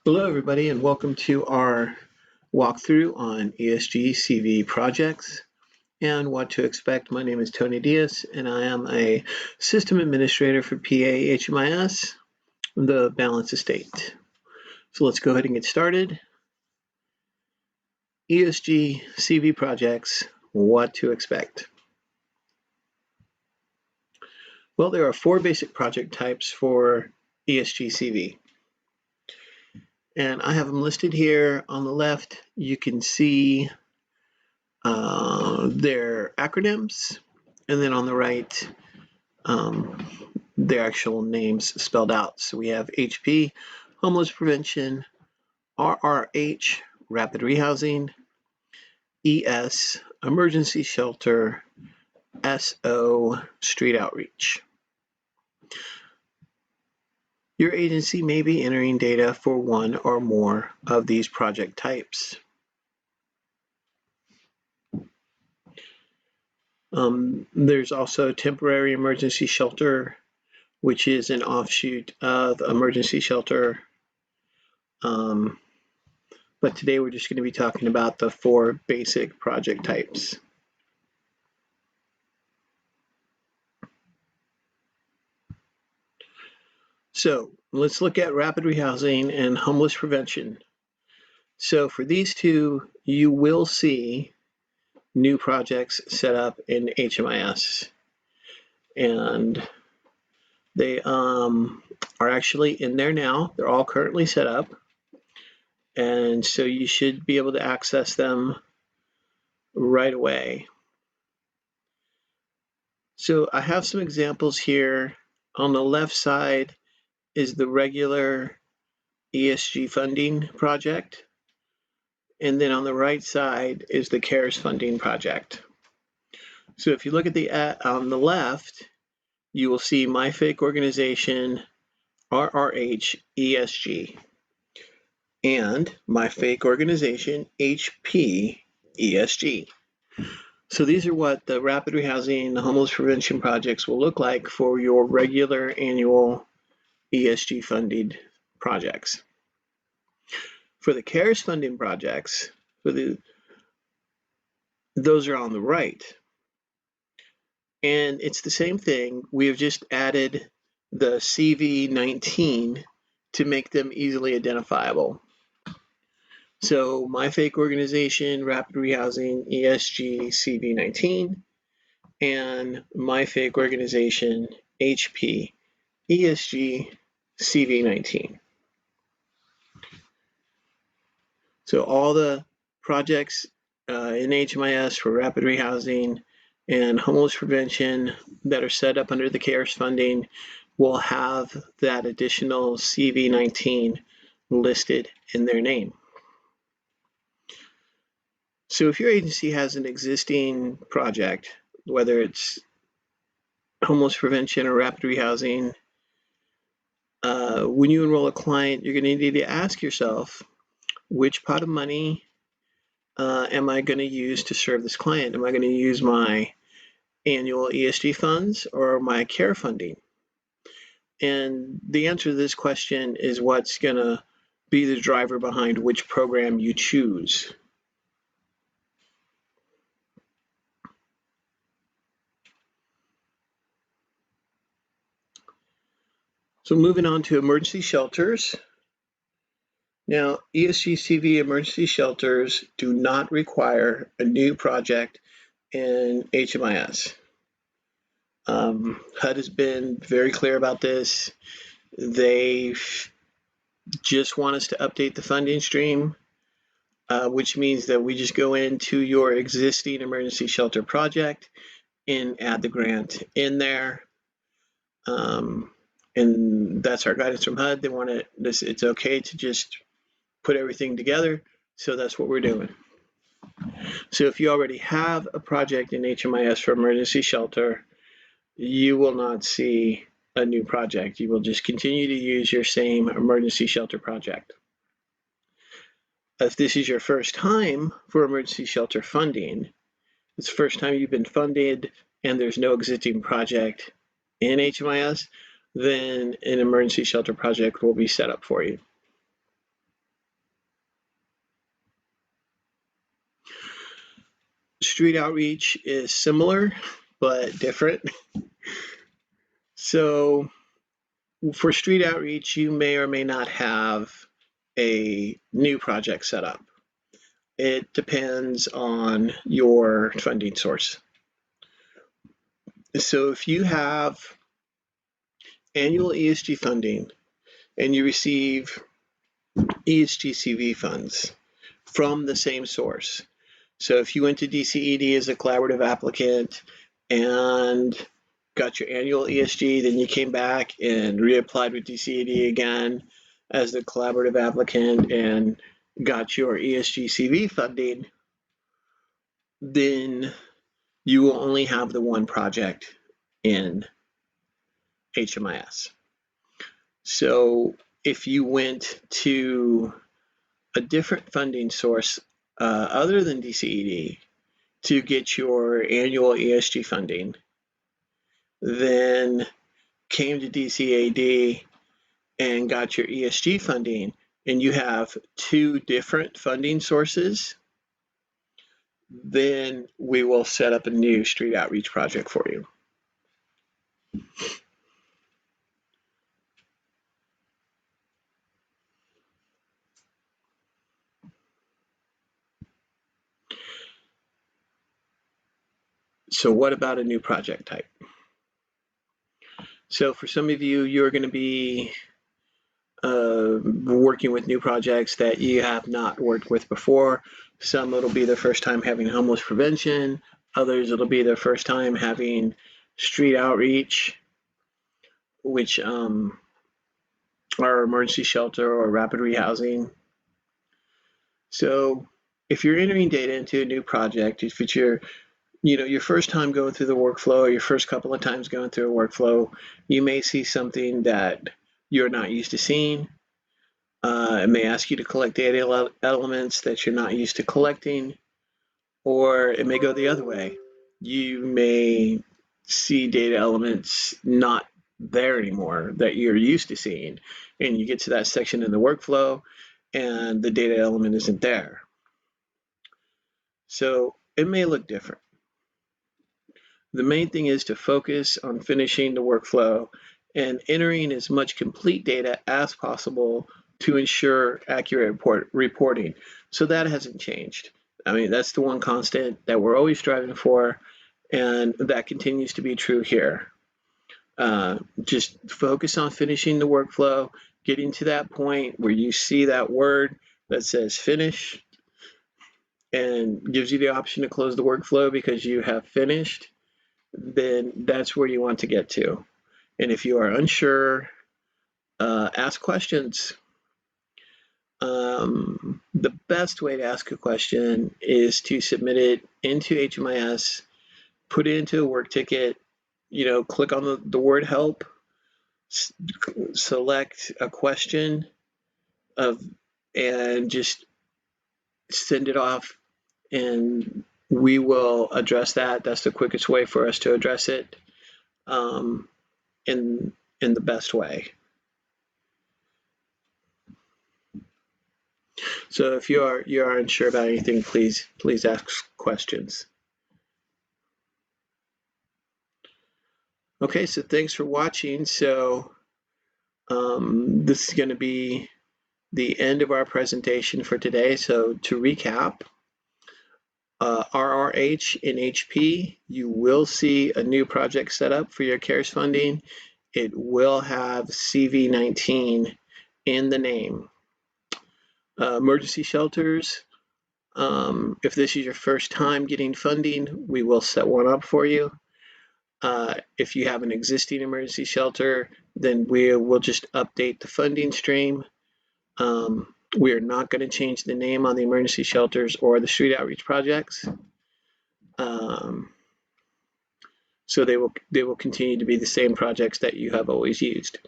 Hello, everybody, and welcome to our walkthrough on ESG-CV projects and what to expect. My name is Tony Diaz, and I am a system administrator for PA HMIS, the Balance Estate. So let's go ahead and get started. ESG-CV projects, what to expect. Well, there are four basic project types for ESG-CV. And I have them listed here. On the left, you can see their acronyms, and then on the right, their actual names spelled out. So we have HP, Homeless Prevention, RRH, Rapid Rehousing, ES, Emergency Shelter, SO, Street Outreach. Your agency may be entering data for one or more of these project types. There's also temporary emergency shelter, which is an offshoot of emergency shelter. But today we're just going to be talking about the four basic project types. So let's look at rapid rehousing and homeless prevention. So for these two, you will see new projects set up in HMIS. And they are actually in there now. They're all currently set up. And so you should be able to access them right away. So I have some examples here. On the left side is the regular ESG funding project. And then on the right side is the CARES funding project. So if you look at on the left, you will see My Fake Organization, RRH, ESG, and My Fake Organization, HP, ESG. So these are what the rapid rehousing, the homeless prevention projects will look like for your regular annual ESG funded projects. For the CARES funding projects, those are on the right. And it's the same thing. We have just added the CV19 to make them easily identifiable. So My Fake Organization, Rapid Rehousing, ESG, CV19, and My Fake Organization, HP, ESG, CV19. So all the projects in HMIS for rapid rehousing and homeless prevention that are set up under the CARES funding will have that additional CV19 listed in their name. So if your agency has an existing project, whether it's homeless prevention or rapid rehousing, when you enroll a client, you're going to need to ask yourself, which pot of money am I going to use to serve this client? Am I going to use my annual ESG funds or my care funding? And the answer to this question is what's going to be the driver behind which program you choose. So moving on to emergency shelters. Now, ESG-CV emergency shelters do not require a new project in HMIS. HUD has been very clear about this. They just want us to update the funding stream, which means that we just go into your existing emergency shelter project and add the grant in there. And that's our guidance from HUD. They want it's okay to just put everything together. So that's what we're doing. So if you already have a project in HMIS for emergency shelter, you will not see a new project. You will just continue to use your same emergency shelter project. If this is your first time for emergency shelter funding, it's the first time you've been funded and there's no existing project in HMIS, then an emergency shelter project will be set up for you. Street outreach is similar, but different. So for street outreach, you may or may not have a new project set up. It depends on your funding source. So if you have annual ESG funding and you receive ESG-CV funds from the same source. So if you went to DCED as a collaborative applicant and got your annual ESG, then you came back and reapplied with DCED again as the collaborative applicant and got your ESG-CV funding, then you will only have the one project in HMIS. So if you went to a different funding source other than DCED to get your annual ESG funding, then came to DCAD and got your ESG funding, and you have two different funding sources, then we will set up a new street outreach project for you. So what about a new project type? So for some of you, you're going to be working with new projects that you have not worked with before. Some it'll be their first time having homeless prevention. Others it'll be their first time having street outreach, which are emergency shelter or rapid rehousing. So if you're entering data into a new project, if it's your first time going through the workflow, or your first couple of times going through a workflow, you may see something that you're not used to seeing. It may ask you to collect data elements that you're not used to collecting, or it may go the other way. You may see data elements not there anymore that you're used to seeing, and you get to that section in the workflow and the data element isn't there. So it may look different. The main thing is to focus on finishing the workflow and entering as much complete data as possible to ensure accurate reporting. So that hasn't changed. I mean, that's the one constant that we're always striving for, and that continues to be true here. Just focus on finishing the workflow, getting to that point where you see that word that says finish and gives you the option to close the workflow because you have finished, then that's where you want to get to. And if you are unsure, ask questions. The best way to ask a question is to submit it into HMIS, put it into a work ticket, click on the word help, select a question and just send it off, and we will address that. That's the quickest way for us to address it in the best way. So if you are unsure about anything, please ask questions. Okay, so thanks for watching. So this is going to be the end of our presentation for today. So to recap, RRH and HP, you will see a new project set up for your CARES funding. It will have CV19 in the name. Emergency shelters, if this is your first time getting funding, we will set one up for you. If you have an existing emergency shelter, then we will just update the funding stream. We are not going to change the name on the emergency shelters or the street outreach projects. So they will continue to be the same projects that you have always used.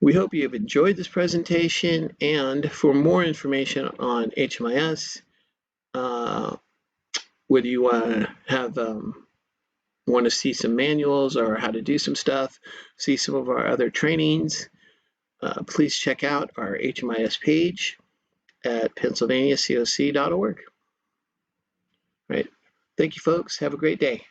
We hope you have enjoyed this presentation, and for more information on HMIS, whether you want to see some manuals or how to do some stuff, see some of our other trainings, please check out our HMIS page at pennsylvaniacoc.org. Thank you, folks. Have a great day.